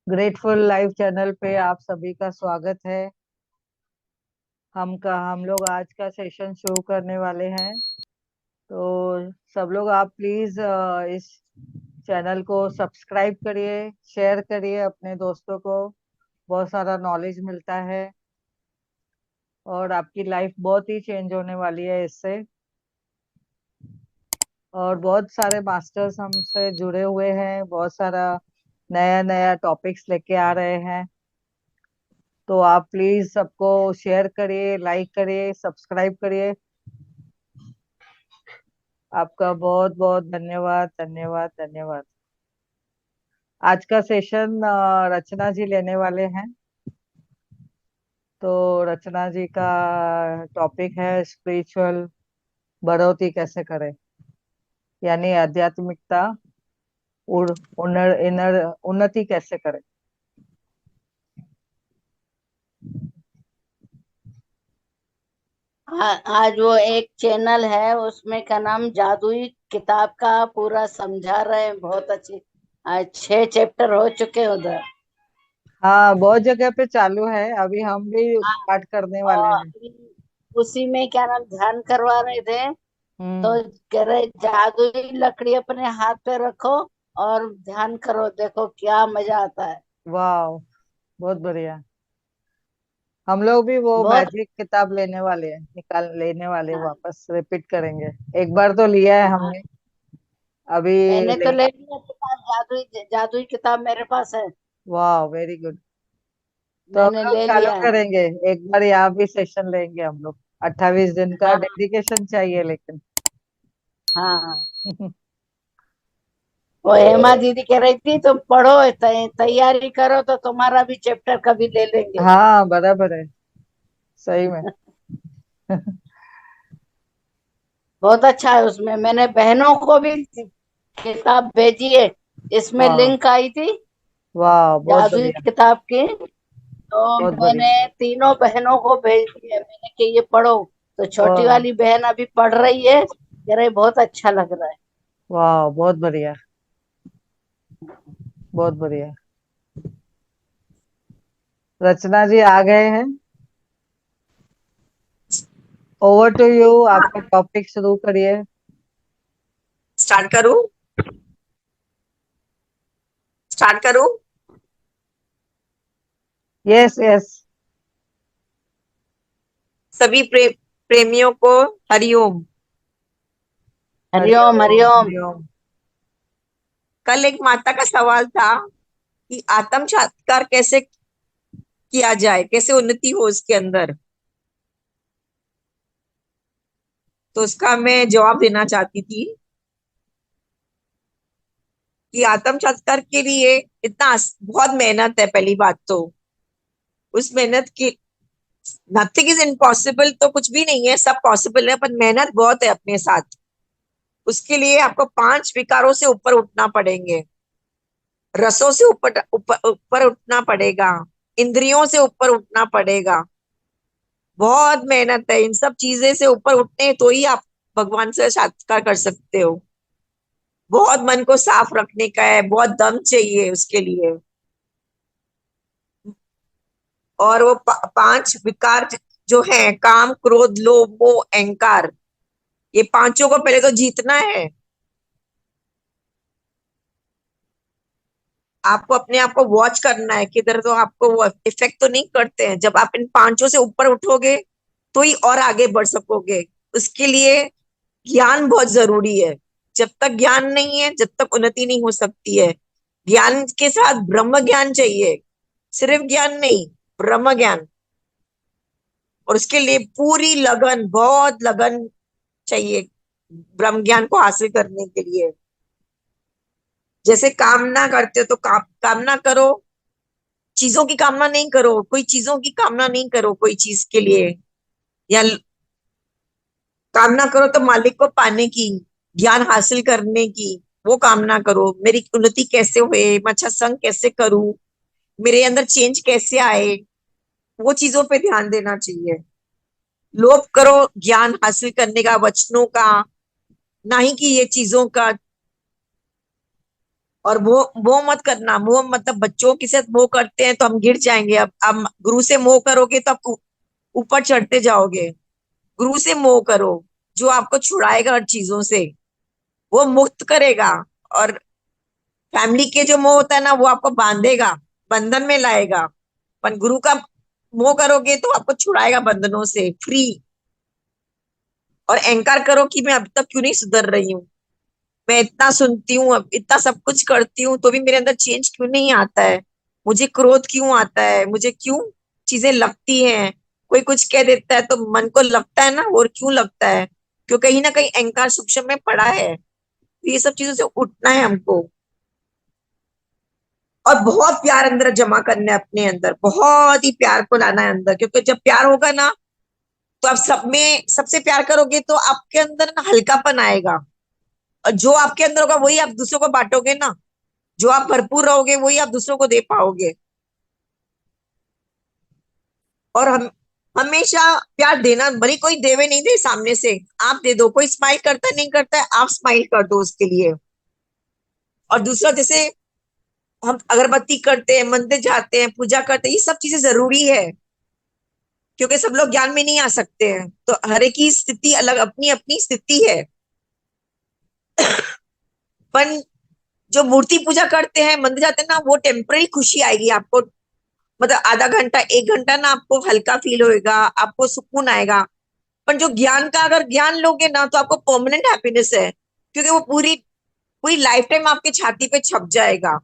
Grateful live channel पे आप सभी का स्वागत है। हम लोग आज का सेशन शुरू करने वाले हैं। तो सब लोग आप प्लीज इस चैनल को सब्सक्राइब करिए, शेयर करिए अपने दोस्तों को। बहुत सारा नॉलेज मिलता है और आपकी लाइफ बहुत ही चेंज होने वाली है इससे। और बहुत सारे मास्टर्स हमसे जुड़े हुए हैं, बहुत सारा नया नया टॉपिक्स लेके आ रहे हैं। तो आप प्लीज सबको शेयर करिए, लाइक करिए, सब्सक्राइब करिए। आपका बहुत बहुत धन्यवाद, धन्यवाद, धन्यवाद। आज का सेशन रचना जी लेने वाले हैं। तो रचना जी का टॉपिक है स्पिरिचुअल बढ़ोतरी कैसे करें, यानी आध्यात्मिकता इनर उन्नति कैसे करें। आज वो एक चैनल है उसमें का नाम जादुई किताब का पूरा समझा रहे हैं, बहुत अच्छी। आज 6 चैप्टर हो चुके हैं उधर। हाँ, बहुत जगह पे चालू है, अभी हम भी हाँ, स्टार्ट करने वाले और हैं। उसी में क्या नाम ध्यान करवा रहे थे। तो हम्म। कह रहे जादुई लकड़ी अपने हाथ पे रखो और ध्यान करो, देखो क्या मजा आता है। वाह, बहुत बढ़िया। हम लोग भी वो बहुत। मैजिक किताब लेने वाले हैं, निकाल लेने वाले हैं, हाँ, वापस रिपीट करेंगे। एक बार तो लिया है हाँ, हमने, अभी मैंने तो ले। ले लिया किताब, जादुई जादुई किताब मेरे पास है। वाह, वेरी गुड। तो हम मैंने लोग ले चालू लिया है। करेंगे। एक बार यहाँ भी सेशन लेंगे हम लोग। 28 दिन का हाँ, डेडिकेशन चाहिए लेकिन। हाँ। वो हेमा दीदी कह रही थी तुम पढ़ो, तैयारी करो तो तुम्हारा भी चैप्टर कभी ले लेंगे। हाँ, बराबर है, सही में। बहुत अच्छा है, उसमें मैंने बहनों को भी किताब भेजी है। इसमें वाह, लिंक आई थी वाह, बहुत जादुई बढ़िया, किताब की। तो बहुत मैंने बढ़िया। तीनों बहनों को भेज दी है, मैंने कि ये पढ़ो। तो छोटी वाह, वाली बहन अभी पढ़ रही है, कह रही बहुत अच्छा लग रहा है। वाह, बहुत बढ़िया, बहुत बढ़िया। रचना जी आ गए हैं। ओवर टू यू, आपका टॉपिक शुरू करिए। स्टार्ट करूं स्टार्ट करूं। Yes, yes. सभी प्रेमियों को हरिओम। हरिओम, हरिओम, हरिओम। हरिओम। कल एक माता का सवाल था कि आत्म साक्षात्कार कैसे किया जाए, कैसे उन्नति हो उसके अंदर। तो उसका मैं जवाब देना चाहती थी कि आत्म साक्षात्कार के लिए बहुत मेहनत है। पहली बात तो उस मेहनत की, नथिंग इज इम्पॉसिबल, तो कुछ भी नहीं है, सब पॉसिबल है, पर मेहनत बहुत है अपने साथ। उसके लिए आपको 5 विकारों से ऊपर उठना पड़ेंगे, रसों से ऊपर ऊपर ऊपर उठना पड़ेगा, इंद्रियों से ऊपर उठना पड़ेगा। बहुत मेहनत है इन सब चीजें से ऊपर उठने, तो ही आप भगवान से साक्षात्कार कर सकते हो। बहुत मन को साफ रखने का है, बहुत दम चाहिए उसके लिए। और वो 5 विकार जो है, काम, क्रोध, लोभ, मोह, अहंकार, ये पांचों को पहले तो जीतना है। आपको अपने आप को वॉच करना है, किधर तो आपको वो इफेक्ट तो नहीं करते हैं। जब आप इन पांचों से ऊपर उठोगे तो ही और आगे बढ़ सकोगे। उसके लिए ज्ञान बहुत जरूरी है। जब तक ज्ञान नहीं है, जब तक उन्नति नहीं हो सकती है। ज्ञान के साथ ब्रह्म ज्ञान चाहिए, सिर्फ ज्ञान नहीं, ब्रह्म ज्ञान। और उसके लिए पूरी लगन, बहुत लगन चाहिए ब्रह्म ज्ञान को हासिल करने के लिए। जैसे कामना करते हो तो कामना करो, चीजों की कामना नहीं करो, कोई चीजों की कामना नहीं करो कोई चीज के लिए। या कामना करो तो मालिक को पाने की, ज्ञान हासिल करने की। वो कामना करो, मेरी उन्नति कैसे हुए, मैं अच्छा संग कैसे करूं, मेरे अंदर चेंज कैसे आए। वो चीजों पे ध्यान देना चाहिए। लोभ करो ज्ञान हासिल करने का, वचनों का, ना ही कि ये चीजों का। और वो मत करना। मोह मतलब बच्चों के साथ मोह करते हैं तो हम गिर जाएंगे। अब गुरु से मोह करोगे तो आप ऊपर चढ़ते जाओगे। गुरु से मोह करो, जो आपको छुड़ाएगा हर चीजों से, वो मुक्त करेगा। और फैमिली के जो मोह होता है ना, वो आपको बांधेगा, बंधन में लाएगा। पर गुरु का मोह करोगे तो आपको छुड़ाएगा बंधनों से, फ्री। और अहंकार करो कि मैं अब तक क्यों नहीं सुधर रही हूँ, मैं इतना सुनती हूँ, अब इतना सब कुछ करती हूँ, तो भी मेरे अंदर चेंज क्यों नहीं आता है, मुझे क्रोध क्यों आता है, मुझे क्यों चीजें लगती हैं। कोई कुछ कह देता है तो मन को लगता है ना, और क्यों लगता है? क्यों कहीं ना कहीं अहंकार सूक्ष्म में पड़ा है। तो ये सब चीजों से उठना है हमको। और बहुत प्यार अंदर जमा करना है, अपने अंदर बहुत ही प्यार को लाना है अंदर। क्योंकि जब प्यार होगा ना, तो आप सब में सबसे प्यार करोगे तो आपके अंदर ना हल्कापन आएगा। और जो आपके अंदर होगा वही आप दूसरों को बांटोगे ना। जो आप भरपूर रहोगे वही आप दूसरों को दे पाओगे। और हम हमेशा प्यार देना, भले कोई देवे नहीं दे सामने से, आप दे दो। कोई स्माइल करता है नहीं करता है, आप स्माइल कर दो उसके लिए। और दूसरा, जैसे हम अगरबत्ती करते हैं, मंदिर जाते हैं, पूजा करते हैं, ये सब चीजें जरूरी है। क्योंकि सब लोग ज्ञान में नहीं आ सकते हैं, तो हर एक की स्थिति अलग, अपनी अपनी स्थिति है। पर जो मूर्ति पूजा करते हैं, मंदिर जाते हैं ना, वो टेम्पररी खुशी आएगी आपको। मतलब आधा घंटा 1 घंटा ना आपको हल्का फील होएगा, आपको सुकून आएगा। पर जो ज्ञान का अगर ज्ञान लोगे ना, तो आपको परमानेंट हैप्पीनेस है। क्योंकि वो पूरी पूरी लाइफ टाइम आपके छाती पे छप जाएगा।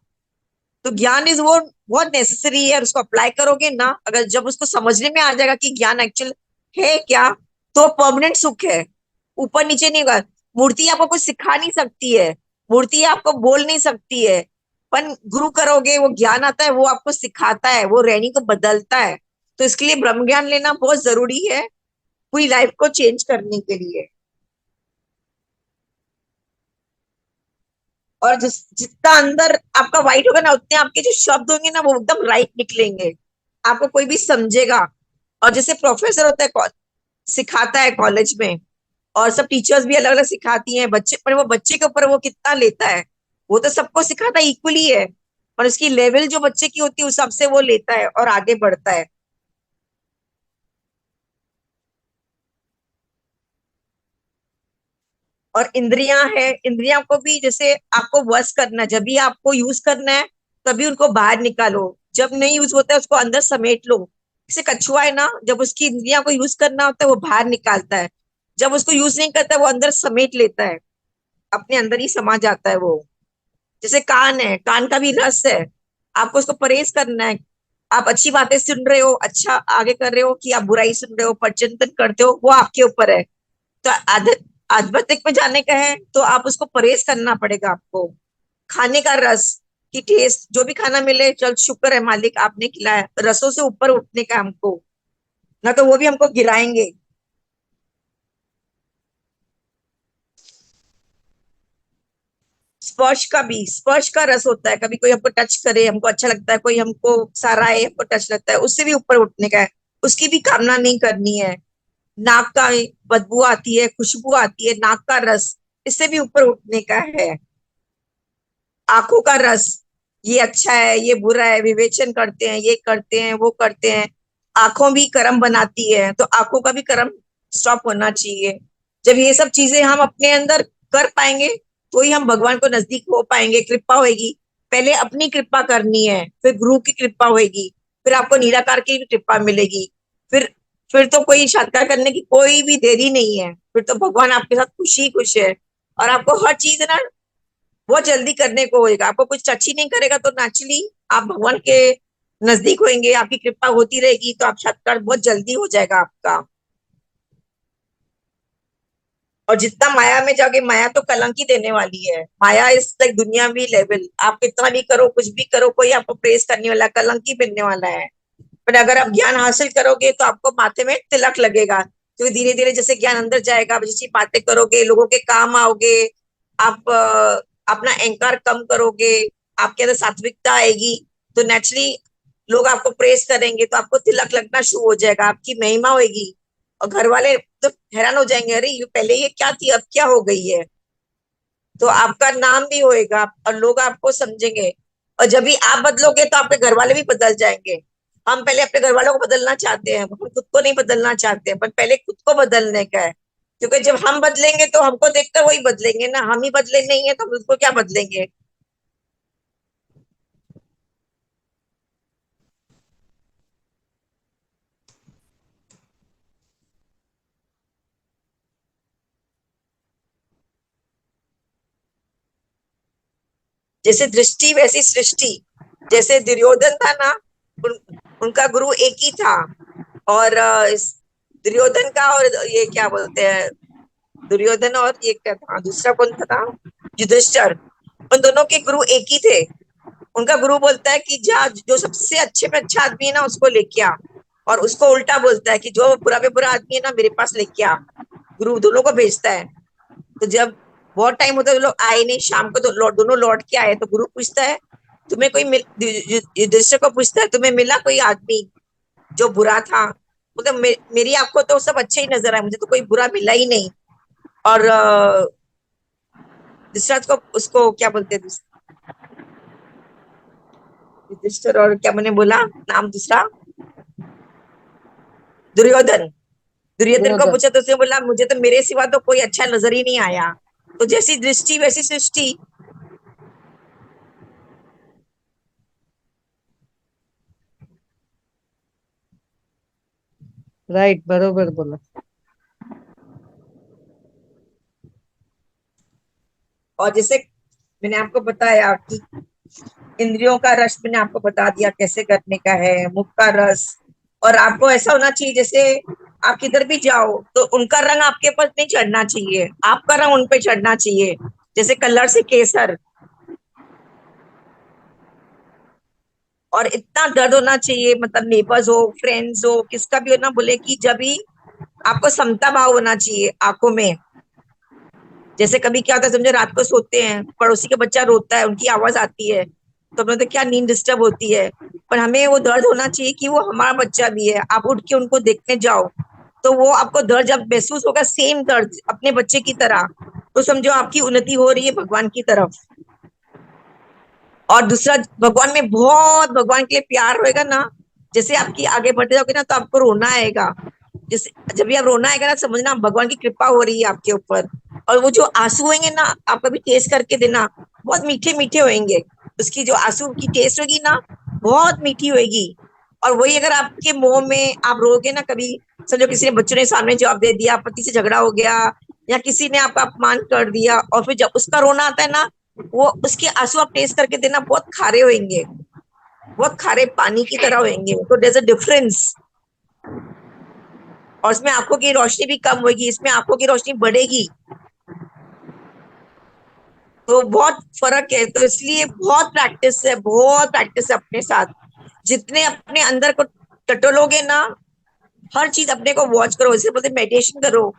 तो ज्ञान इज वो बहुत नेसेसरी है। और उसको अप्लाई करोगे ना, अगर जब उसको समझने में आ जाएगा कि ज्ञान एक्चुअल है क्या, तो परमानेंट सुख है, ऊपर नीचे नहीं होगा। मूर्ति आपको कुछ सिखा नहीं सकती है, मूर्ति आपको बोल नहीं सकती है। पर गुरु करोगे, वो ज्ञान आता है, वो आपको सिखाता है, वो रहनी को बदलता है। तो इसके लिए ब्रह्म ज्ञान लेना बहुत जरूरी है, पूरी लाइफ को चेंज करने के लिए। और जितना अंदर आपका वाइट होगा ना, उतने आपके जो शब्द होंगे ना, वो एकदम राइट निकलेंगे। आपको कोई भी समझेगा। और जैसे प्रोफेसर होता है, सिखाता है कॉलेज में, और सब टीचर्स भी अलग अलग सिखाती हैं बच्चे, पर वो बच्चे के ऊपर वो कितना लेता है। वो तो सबको सिखाता है इक्वली है, पर उसकी लेवल जो बच्चे की होती है उस हिसाब से वो लेता है और आगे बढ़ता है। और इंद्रियां है, इंद्रियां को भी जैसे आपको वश करना है, जब भी आपको यूज करना है तभी उनको बाहर निकालो। जब नहीं यूज होता है उसको अंदर समेट लो। जैसे कछुआ है ना, जब उसकी इंद्रियां को यूज करना होता है वो बाहर निकालता है, जब उसको यूज नहीं करता वो अंदर समेट लेता है, अपने अंदर ही समा जाता है वो। जैसे कान है, कान का भी रस है, आपको उसको परहेज करना है। आप अच्छी बातें सुन रहे हो, अच्छा आगे कर रहे हो, कि आप बुराई सुन रहे हो, परचिंतन करते हो, वो आपके ऊपर है। तो आध्यात्मिक में जाने का है तो आप उसको परहेज करना पड़ेगा आपको। खाने का रस, की टेस्ट, जो भी खाना मिले, चल शुक्र है मालिक आपने खिलाया, रसों से ऊपर उठने का हमको, ना तो वो भी हमको गिराएंगे। स्पर्श का भी, स्पर्श का रस होता है, कभी कोई हमको टच करे हमको अच्छा लगता है, कोई हमको सराहे हमको टच लगता है, उससे भी ऊपर उठने का है। उसकी भी कामना नहीं करनी है। नाक का बदबू आती है, खुशबू आती है, नाक का रस, इससे भी ऊपर उठने का है। आंखों का रस, ये अच्छा है ये बुरा है, विवेचन करते हैं, ये करते हैं वो करते हैं। आंखों भी कर्म बनाती है, तो आंखों का भी कर्म स्टॉप होना चाहिए। जब ये सब चीजें हम अपने अंदर कर पाएंगे, तो ही हम भगवान को नजदीक हो पाएंगे, कृपा होगी। पहले अपनी कृपा करनी है, फिर गुरु की कृपा होगी, फिर आपको निराकार की भी कृपा मिलेगी। फिर फिर तो कोई साक्षात्कार करने की कोई भी देरी नहीं है, फिर तो भगवान आपके साथ खुशी खुश है। और आपको हर चीज ना बहुत जल्दी करने को होएगा। आपको कुछ टच ही नहीं करेगा तो नेचुरली आप भगवान के नजदीक होंगे, आपकी कृपा होती रहेगी, तो आप साक्षात्कार बहुत जल्दी हो जाएगा आपका। और जितना माया में जाओगे, माया तो कलंक ही देने वाली है। माया इस लाइक दुनियावी लेवल, आप कितना भी करो, कुछ भी करो, कोई आपको प्रेस करने वाला, कलंक ही बिनने वाला है। पर अगर आप ज्ञान हासिल करोगे तो आपको माथे में तिलक लगेगा। तो धीरे धीरे जैसे ज्ञान अंदर जाएगा, आप जैसी बातें करोगे, लोगों के काम आओगे, आप अपना अहंकार कम करोगे, आपके अंदर सात्विकता आएगी, तो नेचुरली लोग आपको प्रेस करेंगे, तो आपको तिलक लगना शुरू हो जाएगा, आपकी महिमा होगी। और घर वाले तो हैरान हो जाएंगे, अरे ये पहले ये क्या थी अब क्या हो गई है। तो आपका नाम भी होएगा और लोग आपको समझेंगे। और जब भी आप बदलोगे तो आपके घर वाले भी बदल जाएंगे। हम पहले अपने घर वालों को बदलना चाहते हैं, हम खुद को नहीं बदलना चाहते, पर पहले खुद को बदलने का है। क्योंकि जब हम बदलेंगे तो हमको देखकर वही बदलेंगे ना, हम ही बदले नहीं है तो हम उसको क्या बदलेंगे। जैसे दृष्टि वैसी सृष्टि। जैसे दुर्योधन था ना, उनका गुरु एक ही था। और दुर्योधन का और ये क्या बोलते हैं, दुर्योधन और ये क्या था दूसरा कौन था, युधिष्ठिर। उन दोनों के गुरु एक ही थे। उनका गुरु बोलता है कि जा जो सबसे अच्छे में अच्छा आदमी है ना उसको लेके आ, और उसको उल्टा बोलता है कि जो बुरा में बुरा आदमी है ना मेरे पास लेके आ। गुरु दोनों को भेजता है। तो जब बहुत टाइम होता है लोग आए नहीं, शाम को तो दोनों लौट के आए तो गुरु पूछता है तुम्हें कोई युधिष्ठिर को पूछता है तुम्हें मिला कोई आदमी जो बुरा था। मतलब मेरी आंखों तो सब अच्छे ही नजर आए, मुझे तो कोई बुरा मिला ही नहीं। और दूसरा को उसको क्या बोलते हैं, युधिष्ठिर और क्या मैंने बोला नाम दूसरा, दुर्योधन। दुर्योधन को दुर्योधन। पूछा तो उसने बोला मुझे तो मेरे सिवा तो कोई अच्छा नजर ही नहीं आया। तो जैसी दृष्टि वैसी सृष्टि। राइट, बरोबर बोला। और जैसे मैंने आपको बताया कि इंद्रियों का रस मैंने आपको बता दिया कैसे करने का है, मुख का रस। और आपको ऐसा होना चाहिए जैसे आप किधर भी जाओ तो उनका रंग आपके ऊपर नहीं चढ़ना चाहिए, आपका रंग उन पे चढ़ना चाहिए। जैसे कलर से केसर। और इतना दर्द होना चाहिए, मतलब नेबर्स हो फ्रेंड्स हो किसका भी हो ना बोले कि जब भी आपको समता भाव होना चाहिए आंखों में। जैसे कभी क्या होता है समझे, रात को सोते हैं पड़ोसी का बच्चा रोता है उनकी आवाज आती है तो अपने तो क्या नींद डिस्टर्ब होती है। पर हमें वो दर्द होना चाहिए कि वो हमारा बच्चा भी है, आप उठ के उनको देखने जाओ तो वो आपको दर्द जब महसूस होगा सेम दर्द अपने बच्चे की तरह, तो समझो आपकी उन्नति हो रही है भगवान की तरफ। और दूसरा, भगवान में बहुत भगवान के लिए प्यार होएगा ना, जैसे आपकी आगे बढ़ते जाओगे ना तो आपको रोना आएगा। जैसे जब भी आप रोना आएगा ना समझना भगवान की कृपा हो रही है आपके ऊपर। और वो जो आंसू होंगे ना आप कभी टेस्ट करके देना, बहुत मीठे मीठे होंगे। उसकी जो आंसू की टेस्ट होगी ना बहुत मीठी होगी। और वही अगर आपके मुंह में आप रोगे ना कभी, समझो किसी ने बच्चों ने सामने जवाब दे दिया, पति से झगड़ा हो गया, या किसी ने आपका अपमान कर दिया, और फिर जब उसका रोना आता है ना वो उसके आंसू आप टेस्ट करके देना बहुत खारे होंगे, बहुत खारे पानी की तरह होंगे। तो देयर इज अ डिफरेंस। और इसमें आंखों की रोशनी भी कम होगी, इसमें आंखों की रोशनी बढ़ेगी। तो बहुत फर्क है, तो इसलिए बहुत प्रैक्टिस है अपने साथ। जितने अपने अंदर को टटोलोगे ना, हर चीज अपने को वॉच करो, जैसे बोलते मेडिटेशन करो।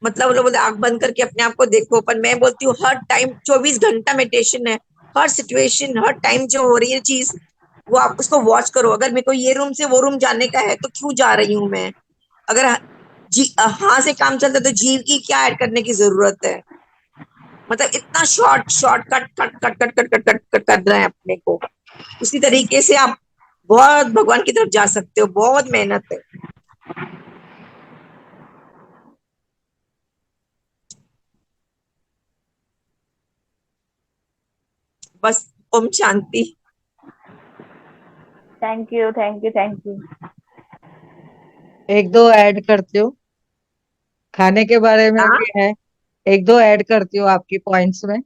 मतलब वो लोग बोलते आंख बंद करके अपने आप को देखो, पर मैं बोलती हूँ हर टाइम 24 घंटा मेडिटेशन है। हर सिचुएशन हर टाइम जो हो रही है चीज वो आप उसको वॉच करो। अगर मेरे को ये रूम से वो रूम जाने का है तो क्यों जा रही हूँ मैं। अगर जी हाँ से काम चलता है तो जीव की क्या ऐड करने की जरूरत है। मतलब इतना short cut cut cut cut cut cut cut cut कर रहे हैं अपने को। उसी तरीके से आप बहुत भगवान की तरफ जा सकते हो, बहुत मेहनत है। बस। ओम शांति। Thank you, thank you, thank you. एक दो ऐड करती हूँ, खाने के बारे में हाँ भी है। एक दो ऐड करती हूँ आपकी पॉइंट्स में।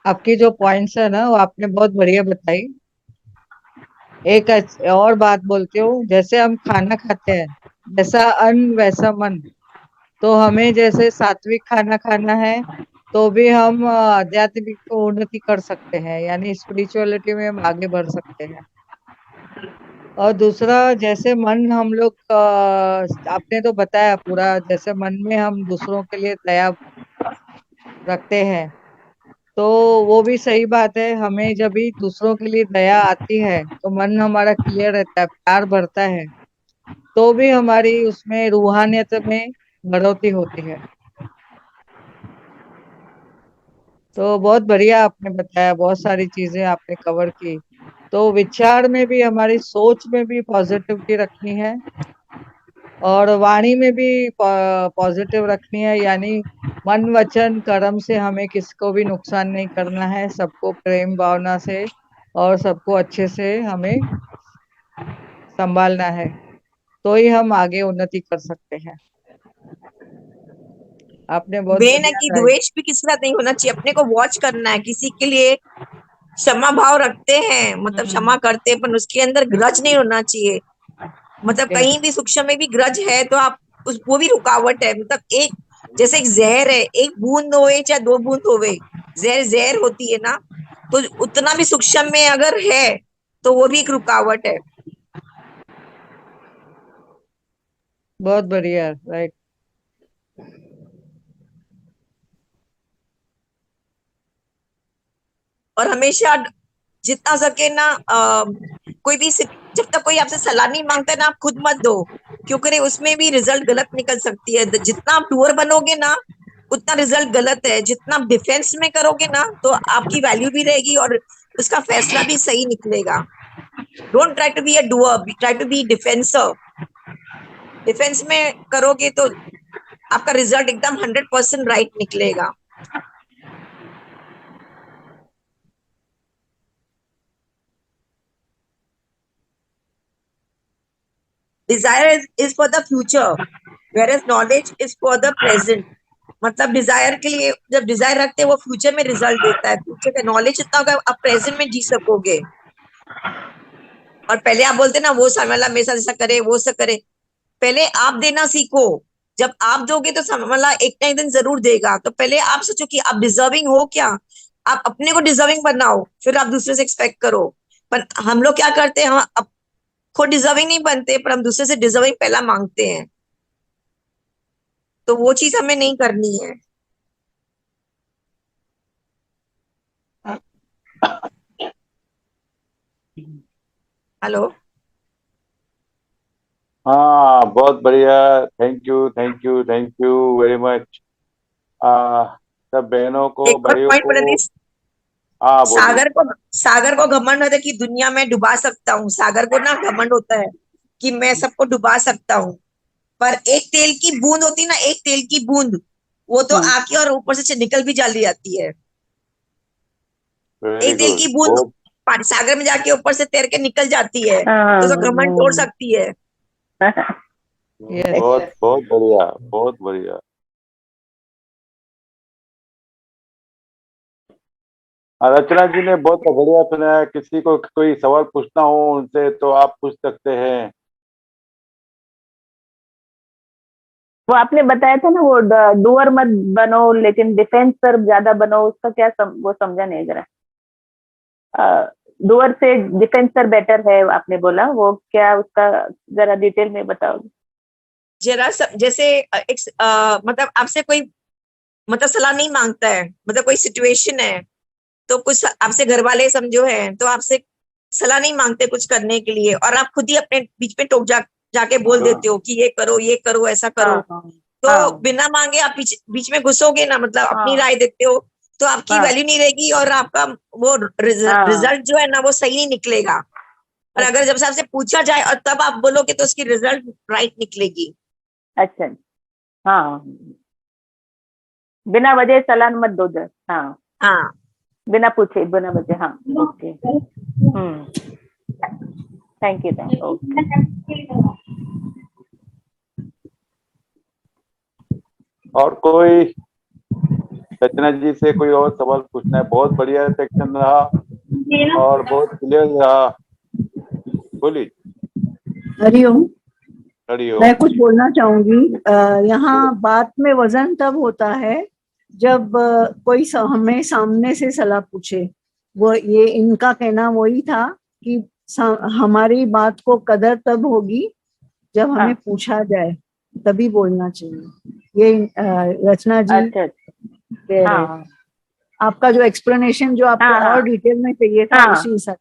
आपकी जो पॉइंट्स है ना वो आपने बहुत बढ़िया बताई। एक और बात बोलती हूँ, जैसे हम खाना खाते हैं, जैसा अन्न वैसा मन। तो हमें जैसे सात्विक खाना खाना है तो भी हम आध्यात्मिक उन्नति कर सकते हैं, यानी स्पिरिचुअलिटी में हम आगे बढ़ सकते हैं। और दूसरा, जैसे मन हम लोग आपने तो बताया पूरा, जैसे मन में हम दूसरों के लिए दया रखते हैं, तो वो भी सही बात है। हमें जब भी दूसरों के लिए दया आती है तो मन हमारा क्लियर रहता है, प्यार बढ़ता है, तो भी हमारी उसमें रूहानियत में बढ़ोतरी होती है। तो बहुत बढ़िया आपने बताया, बहुत सारी चीजें आपने कवर की। तो विचार में भी, हमारी सोच में भी पॉजिटिविटी रखनी है, और वाणी में भी पॉजिटिव रखनी है, यानी मन वचन कर्म से हमें किसको भी नुकसान नहीं करना है, सबको प्रेम भावना से और सबको अच्छे से हमें संभालना है, तो ही हम आगे उन्नति कर सकते हैं। आपने बहुत मेन है बढ़िया कि गाइड। द्वेष भी किसी का नहीं होना चाहिए, अपने को वॉच करना है, किसी के लिए क्षमा भाव रखते हैं, मतलब क्षमा करते हैं, पर उसके अंदर ग्रज नहीं होना चाहिए। मतलब कहीं भी सूक्ष्म में भी ग्रज है तो आप वो भी रुकावट है। मतलब एक, जैसे एक जहर है, एक बूंद होवे चाहे दो बूंद होवे, जहर जहर होती है ना, तो उतना भी सूक्ष्म में अगर है तो वो भी एक रुकावट है। बहुत बढ़िया, राइट। और हमेशा जितना सके ना कोई भी जब तक कोई आपसे सलाह नहीं मांगता ना, आप खुद मत दो, क्योंकि उसमें भी रिजल्ट गलत निकल सकती है। जितना आप डूअर बनोगे ना, उतना रिजल्ट गलत है। जितना आप डिफेंस में करोगे ना, तो आपकी वैल्यू भी रहेगी और उसका फैसला भी सही निकलेगा। Don't try to be a doer, try to be defencer. Defence में करोगे तो आपका रिजल्ट एकदम 100% राइट निकलेगा। Desire is for the future, whereas knowledge is for the present. मतलब डिजायर के लिए, जब डिजायर रखते हैं वो फ्यूचर में रिजल्ट देता है। फ्यूचर का नॉलेज इतना होगा आप प्रेजेंट में जी सकोगे। और पहले आप बोलते ना वो सामने वाला मेरे साथ ऐसा करे, वो ऐसा करे, पहले आप देना सीखो। जब आप दोगे तो सामने वाला एक ना एक दिन जरूर देगा। तो पहले आप सोचो कि आप डिजर्विंग हो क्या, आप अपने को डिजर्विंग बनाओ, फिर आप दूसरे से एक्सपेक्ट करो। पर हम लोग क्या करते हैं, हम खुद डिजर्विंग नहीं बनते, पर हम दूसरे से डिजर्विंग पहला मांगते हैं। तो वो चीज हमें नहीं करनी है। हेलो। हाँ, बहुत बढ़िया। Thank you, thank you, thank you very much. सब बहनों को, एक और भाइयों पॉइंट बता को। दी, हाँ, बोलिए। सागर को घमंड होता है कि दुनिया में डुबा सकता हूँ। सागर को ना घमंड होता है कि मैं सबको डुबा सकता हूँ। पर एक तेल की बूंद होती है ना, एक तेल की बूंद, वो तो आके और ऊपर से निकल भी जाली जाती है। वेरी एक तेल गुड। की बूंद बहुत पानी सागर में जाके ऊपर से तैर के निकल जाती है, तो उसका घमंड तोड़ हाँ। सकती है। यस। बहुत बहुत बढ़िया, बहुत बढ़िया। रचना जी ने बहुत बढ़िया सुनाया। किसी को कोई सवाल पूछना हो उनसे तो आप पूछ सकते हैं। वो आपने बताया था ना, वो डूअर मत बनो लेकिन डिफेंसर ज्यादा बनो, उसका क्या वो समझा नहीं जरा। डूअर से डिफेंसर बेटर है आपने बोला, वो क्या उसका जरा डिटेल में बताओगे? जरा जैसे मतलब आपसे कोई मतलब सलाह नहीं मांगता है, मतलब कोई सिचुएशन है, तो कुछ आपसे घर वाले समझो है, तो आपसे सलाह नहीं मांगते कुछ करने के लिए, और आप खुद ही अपने बीच में टोक जाके बोल देते हो कि ये करो ऐसा करो। हाँ हाँ तो हाँ बिना मांगे आप बीच में घुसोगे ना, मतलब अपनी हाँ राय देते हो, तो आपकी हाँ वैल्यू नहीं रहेगी और आपका वो हाँ। रिजल्ट जो है ना वो सही नहीं निकलेगा। और अगर जब से आपसे पूछा जाए और तब आप बोलोगे तो उसकी रिजल्ट राइट निकलेगी। अच्छा। हाँ, बिना वजह सलाह मत दो हाँ, हाँ। बिना पूछे बिना वजह। हाँ, okay. Thank you, thank okay. और कोई रचना जी से कोई और सवाल पूछना है? बहुत बढ़िया सेक्शन रहा और बहुत क्लियर रहा। बोलिए। हरिओम। मैं हरिओम। कुछ बोलना चाहूंगी। यहाँ बात में वजन तब होता है जब कोई हमें सामने से सलाह पूछे। वो ये इनका कहना वही था कि हमारी बात को कदर तब होगी जब हमें हाँ, पूछा जाए, तभी बोलना चाहिए। ये रचना जी अच्छा अच्छा। कह रहे। हाँ आपका जो एक्सप्लेनेशन जो आपको हाँ और हाँ डिटेल में चाहिए था, हाँ। उसी हिसाब।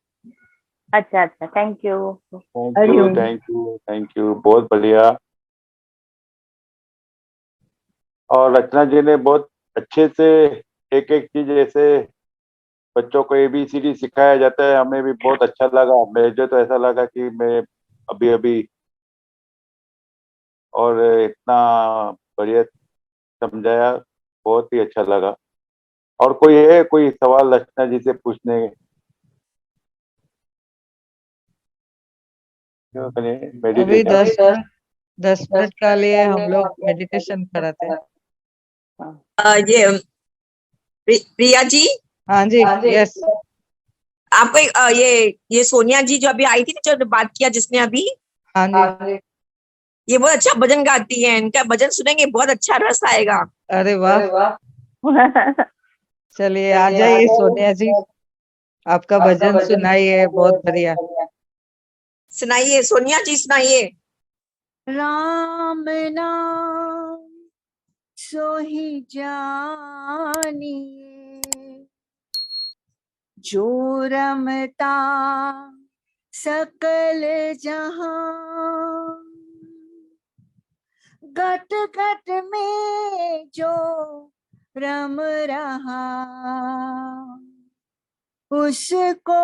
अच्छा अच्छा, thank you. Thank you, Hariom. Thank you, thank you. बहुत बढ़िया। और रचना जी ने बहुत अच्छे से एक एक चीज जैसे बच्चों को ABCD सिखाया जाता है, हमें भी बहुत अच्छा लगा। मुझे तो ऐसा लगा कि मैं अभी अभी, और इतना बढ़िया समझाया, बहुत ही अच्छा लगा। और कोई सवाल रचना जी से पूछने अभी मेडिटेशन? 10 मिनट का लिए हम लोग मेडिटेशन कराते हैं। ये प्रिया जी, हाँ जी, यस। आपको ये सोनिया जी जो अभी आई थी ना, जो बात किया जिसने अभी, हाँ जी। ये बहुत अच्छा भजन गाती है। इनका भजन सुनेंगे, बहुत अच्छा रस आएगा। अरे वाह, चलिए आ जाइए सोनिया जी, आपका भजन सुनाइए, बहुत बढ़िया। सुनाइए सोनिया जी, सुनाइए। राम नाम सोहि जानिए, जो रमता सकल जहां, घट घट में जो रम रहा, उसको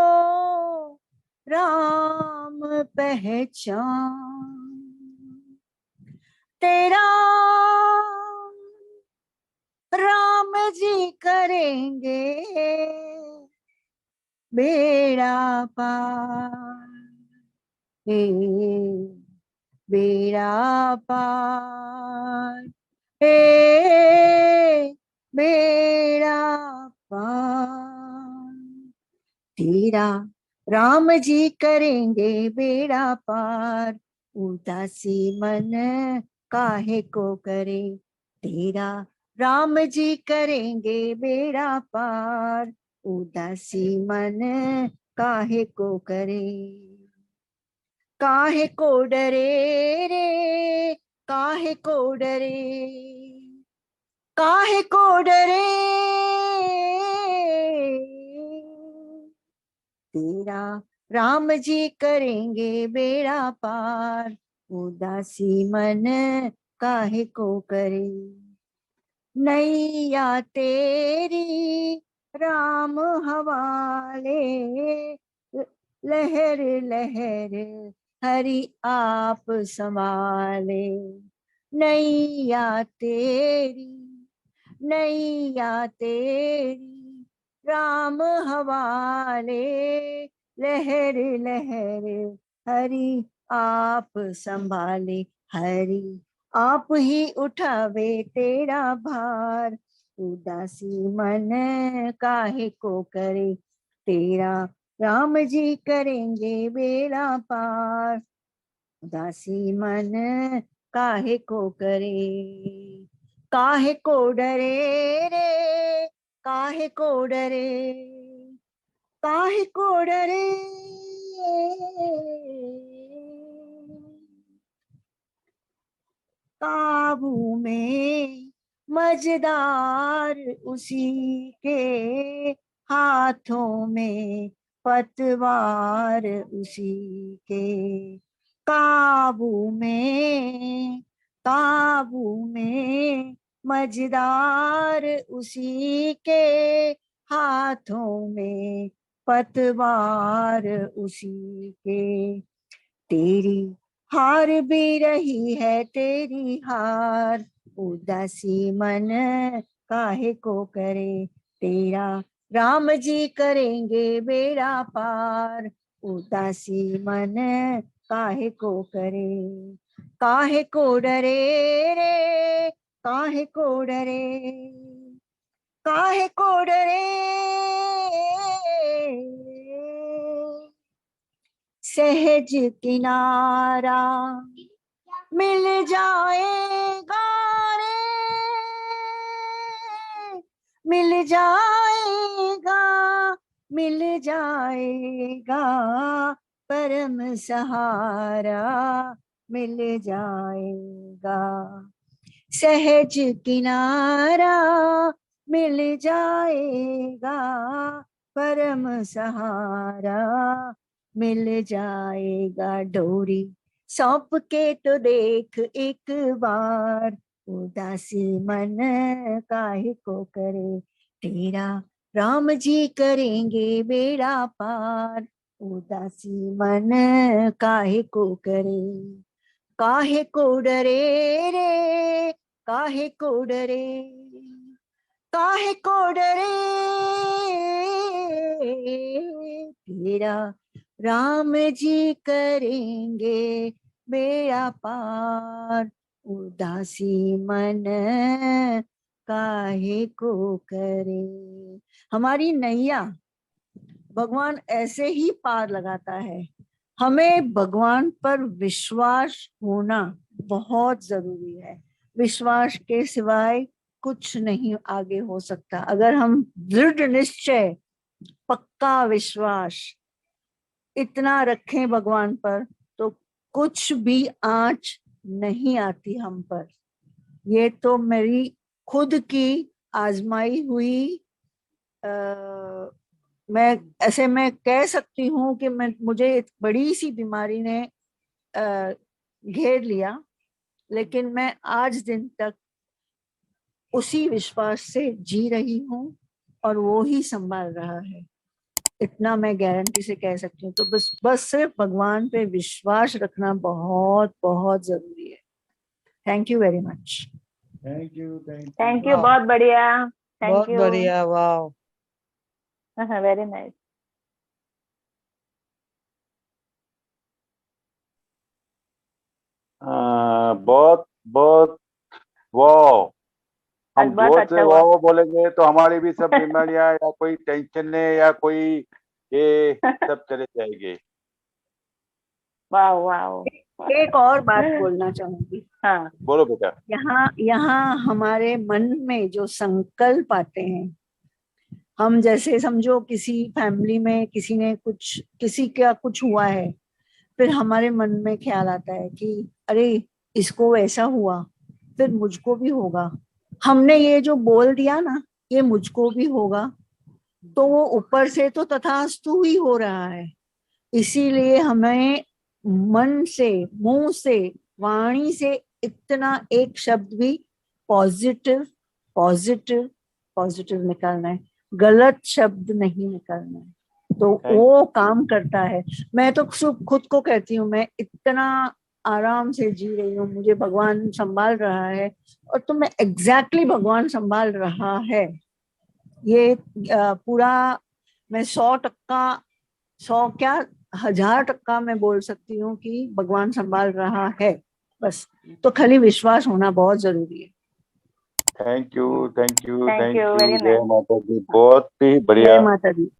राम पहचान। तेरा राम जी करेंगे बेड़ा पार, हे बेड़ा पार, हे बेड़ा पार। तेरा राम जी करेंगे बेड़ा पार, उदासी मन काहे को करे। तेरा राम जी करेंगे बेड़ा पार, उदासी मन काहे को करे। काहे को डरे रे, काहे को डरे, काहे को डरे। तेरा राम जी करेंगे बेड़ा पार, उदासी मन काहे को करे। नैया तेरी राम हवाले, लहर लहर हरि आप संभाले। नैया तेरी, नैया तेरी राम हवाले, लहर लहर हरि आप संभाले। हरि आप ही उठावे तेरा भार, उदासी मन काहे को करे। तेरा राम जी करेंगे बेड़ा पार, उदासी मन काहे को करे। काहे को डरे रे, काहे को डरे, काहे को डरे। काबू में मजेदार उसी के, हाथों में पतवार उसी के। काबू में, काबू में मजेदार उसी के, हाथों में पतवार उसी के। तेरी हार भी रही है तेरी हार, उदासी मन काहे को करे। तेरा राम जी करेंगे बेड़ा पार, उदासी मन काहे को करे। काहे को डरे रे, काहे को डरे, काहे को डरे। सहज किनारा मिल जाएगा रे, मिल जाएगा, मिल जाएगा परम सहारा, मिल जाएगा। सहज किनारा मिल जाएगा, परम सहारा मिल जाएगा। डोरी सौंप के तो देख एक बार, उदासी मन काहे को करे। तेरा राम जी करेंगे बेड़ा पार, उदासी मन काहे को करे, काहे को डरे रे, काहे को डरे, काहे को डरे, तेरा राम जी करेंगे बेड़ा पार, उदासी मन काहे को करे। हमारी नैया भगवान ऐसे ही पार लगाता है। हमें भगवान पर विश्वास होना बहुत जरूरी है। विश्वास के सिवाय कुछ नहीं आगे हो सकता। अगर हम दृढ़ निश्चय, पक्का विश्वास इतना रखें भगवान पर, तो कुछ भी आंच नहीं आती हम पर। ये तो मेरी खुद की आजमाई हुई मैं कह सकती हूँ कि मुझे एक बड़ी सी बीमारी ने घेर लिया, लेकिन मैं आज दिन तक उसी विश्वास से जी रही हूँ और वो ही संभाल रहा है। इतना मैं गारंटी से कह सकती हूँ। तो बस सिर्फ भगवान पे विश्वास रखना बहुत बहुत जरूरी है। Thank you very much. Thank you thank you, वाह, बहुत बढ़िया, थैंक बहुत यू, बढ़िया, वाह। Very nice. बहुत बहुत वाह। हम बहुत जोर अच्छा से हुआ। वाह बोलेंगे तो हमारी भी सब बीमारियां या कोई टेंशन है या कोई ये सब चले जाएंगे। वाह वाह। एक और बात बोलना चाहूंगी। हाँ, बोलो बेटा। यहाँ हमारे मन में जो संकल्प आते हैं, हम जैसे समझो किसी फैमिली में किसी का कुछ हुआ है, फिर हमारे मन में ख्याल आता है कि अरे इसको ऐसा हुआ, फिर मुझको भी होगा। हमने ये जो बोल दिया ना, ये मुझको भी होगा, तो वो ऊपर से तो तथास्तु ही हो रहा है। इसीलिए हमें मन से, मुंह से, वाणी से इतना एक शब्द भी पॉजिटिव पॉजिटिव पॉजिटिव निकालना है, गलत शब्द नहीं निकालना है। तो वो काम करता है। मैं तो खुद को कहती हूँ, मैं इतना आराम से जी रही हूँ, मुझे भगवान संभाल रहा है। और तो मैं एग्जैक्टली भगवान संभाल रहा है। ये पूरा मैं 100%, 100 क्या 1000% मैं बोल सकती हूँ कि भगवान संभाल रहा है। बस तो खाली विश्वास होना बहुत जरूरी है। Thank you thank you thank thank you, you. Very जय नाइस। माता दी, बहुत ही जय बढ़िया। माता दी।